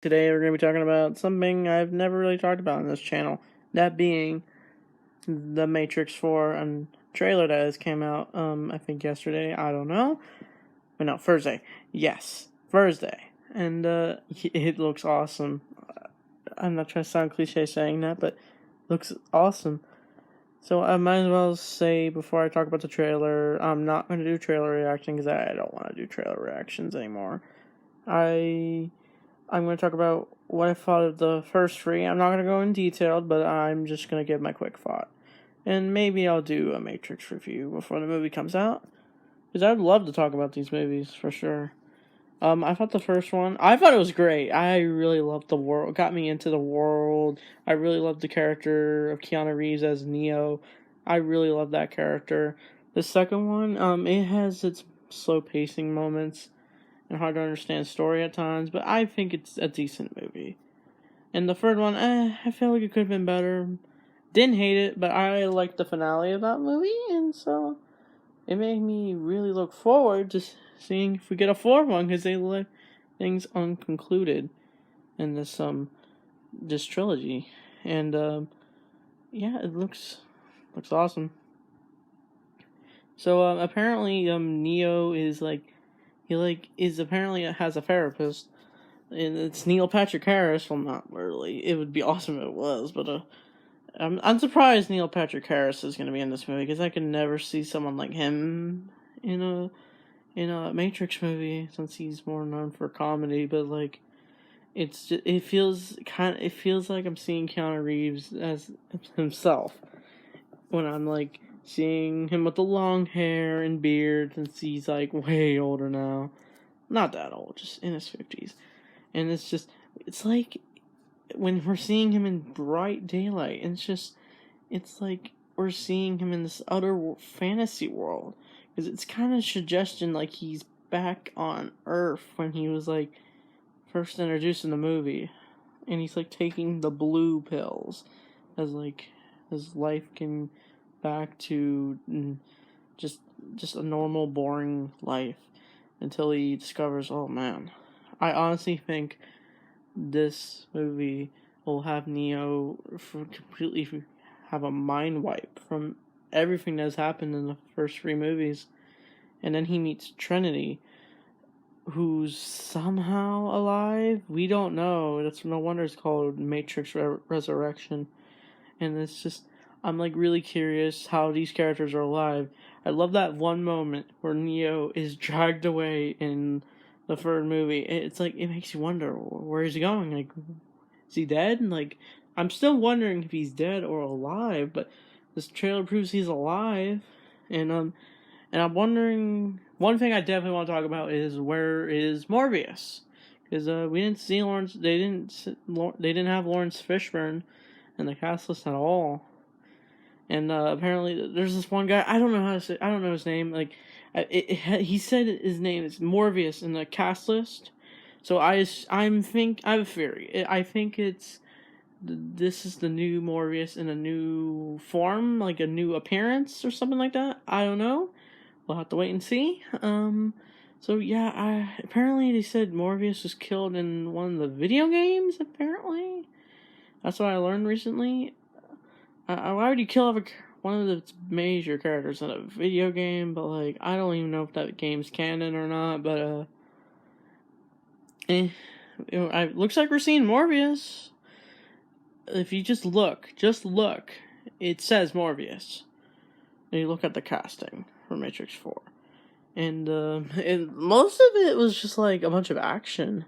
Today we're going to be talking about something I've never really talked about on this channel. That being the Matrix 4 and trailer that has came out, I think yesterday, I don't know. But no, Thursday. Yes, Thursday. And it looks awesome. I'm not trying to sound cliche saying that, but it looks awesome. So I might as well say before I talk about the trailer, I'm not going to do trailer reaction because I don't want to do trailer reactions anymore. I'm going to talk about what I thought of the first three. I'm not going to go in detail, but I'm just going to give my quick thought. And maybe I'll do a Matrix review before the movie comes out. Because I'd love to talk about these movies, for sure. I thought the first one, I thought it was great. I really loved the world. Got me into the world. I really loved the character of Keanu Reeves as Neo. I really loved that character. The second one, it has its slow pacing moments and hard to understand story at times, but I think it's a decent movie. And the third one, I feel like it could have been better. Didn't hate it, but I liked the finale of that movie, and so it made me really look forward to seeing if we get a fourth one, because they left things unconcluded in this trilogy. And yeah, it looks awesome. So apparently Neo is is apparently has a therapist, and it's Neil Patrick Harris. Well, not really. It would be awesome if it was, but I'm surprised Neil Patrick Harris is going to be in this movie, because I could never see someone like him in a Matrix movie, since he's more known for comedy. But like, it feels like I'm seeing Keanu Reeves as himself when I'm like seeing him with the long hair and beard, since he's like way older now. Not that old, just in his 50s. And it's like when we're seeing him in bright daylight, and it's like we're seeing him in this other fantasy world. Because it's kind of suggestion like he's back on Earth when he was like first introduced in the movie. And he's like taking the blue pills as like his life can back to just a normal, boring life, until he discovers, oh man, I honestly think this movie will have Neo completely have a mind wipe from everything that's happened in the first three movies. And then he meets Trinity, who's somehow alive. We don't know. That's no wonder it's called Matrix Resurrection. And it's just, I'm like really curious how these characters are alive. I love that one moment where Neo is dragged away in the third movie. It's like, it makes you wonder, where is he going? Like, is he dead? And like, I'm still wondering if he's dead or alive, but this trailer proves he's alive. And I'm wondering, one thing I definitely want to talk about is, where is Morbius? Because we didn't see Lawrence. They didn't have Lawrence Fishburne in the cast list at all. And apparently there's this one guy, I don't know how to say, I don't know his name. Like, he said his name is Morbius in the cast list. So I have a theory. I think this is the new Morbius in a new form, like a new appearance or something like that. I don't know. We'll have to wait and see. So yeah, apparently they said Morbius was killed in one of the video games. Apparently, that's what I learned recently. Why would you kill one of the major characters in a video game? But like, I don't even know if that game's canon or not. But it looks like we're seeing Morbius. If you just look, it says Morbius. And you look at the casting for Matrix 4. And most of it was just like a bunch of action.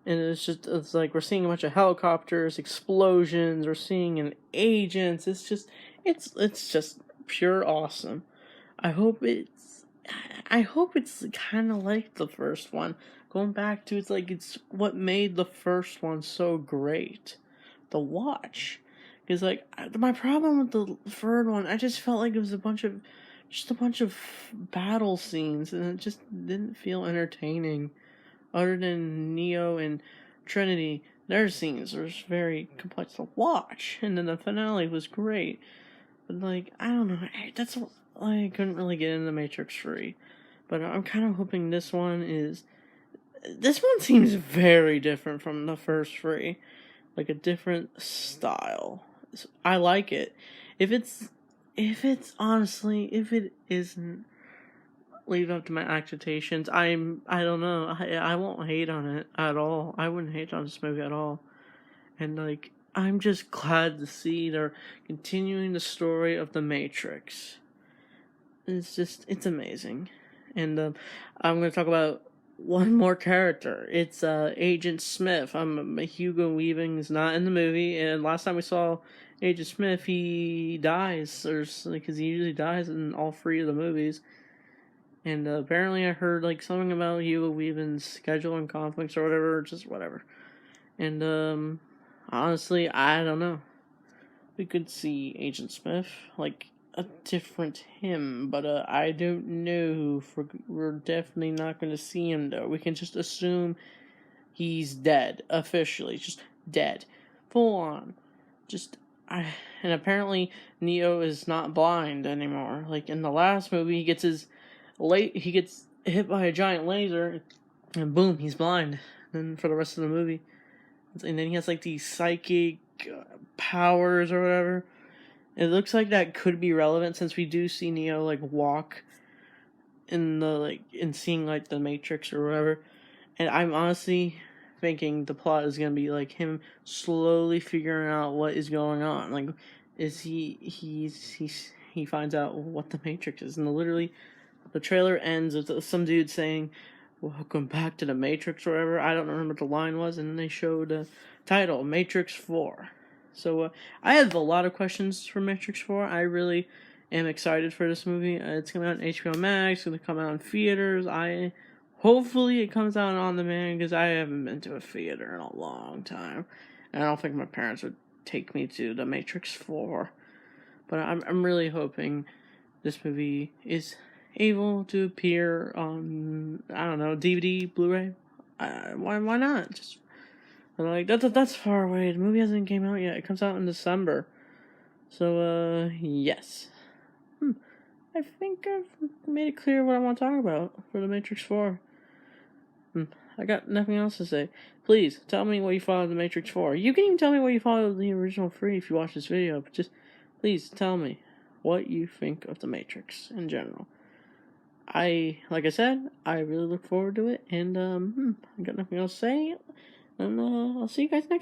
And it's like we're seeing a bunch of helicopters, explosions, we're seeing agents. It's just pure awesome. I hope it's kind of like the first one. Going back to, it's what made the first one so great to watch. Because like, my problem with the third one, I just felt like it was a bunch of battle scenes, and it just didn't feel entertaining. Other than Neo and Trinity, their scenes were very complex to watch, and then the finale was great. But like, I don't know, that's why I couldn't really get into Matrix 3. But I'm kind of hoping this one is This one seems very different from the first three, like a different style. I like it. If it's if it isn't live up to my expectations, I don't know. I won't hate on it at all. I wouldn't hate on this movie at all. And like I'm just glad to see they're continuing the story of the Matrix. It's amazing. And I'm going to talk about one more character. It's Agent Smith. Hugo Weaving's not in the movie, and last time we saw Agent Smith, he dies, or because he usually dies in all three of the movies. And apparently, I heard like something about Hugo Weaving's schedule and conflicts or whatever, just whatever. And honestly, I don't know. We could see Agent Smith like a different him, but I don't know if we're definitely not going to see him though. We can just assume he's dead officially, just dead, full on. Just and apparently Neo is not blind anymore. Like in the last movie, he gets hit by a giant laser, and boom, he's blind. Then for the rest of the movie, and then he has like these psychic powers or whatever. It looks like that could be relevant since we do see Neo like walk in the in seeing like the Matrix or whatever. And I'm honestly thinking the plot is gonna be like him slowly figuring out what is going on. Like, is he finds out what the Matrix is, and literally the trailer ends with some dude saying, "Welcome back to the Matrix," or whatever. I don't remember what the line was, and then they showed the title, Matrix 4. So I have a lot of questions for Matrix 4. I really am excited for this movie. It's coming out on HBO Max. It's going to come out in theaters. Hopefully it comes out on demand because I haven't been to a theater in a long time. And I don't think my parents would take me to the Matrix 4. But I'm really hoping this movie is able to appear on, I don't know, DVD, Blu-ray. Why not? Just like that's far away. The movie hasn't came out yet. It comes out in December. So yes. I think I've made it clear what I want to talk about for The Matrix 4. I got nothing else to say. Please tell me what you thought of The Matrix 4. You can even tell me what you thought of the original 3 if you watch this video. But just please tell me what you think of The Matrix in general. Like I said, I really look forward to it, and I got nothing else to say, and I'll see you guys next time.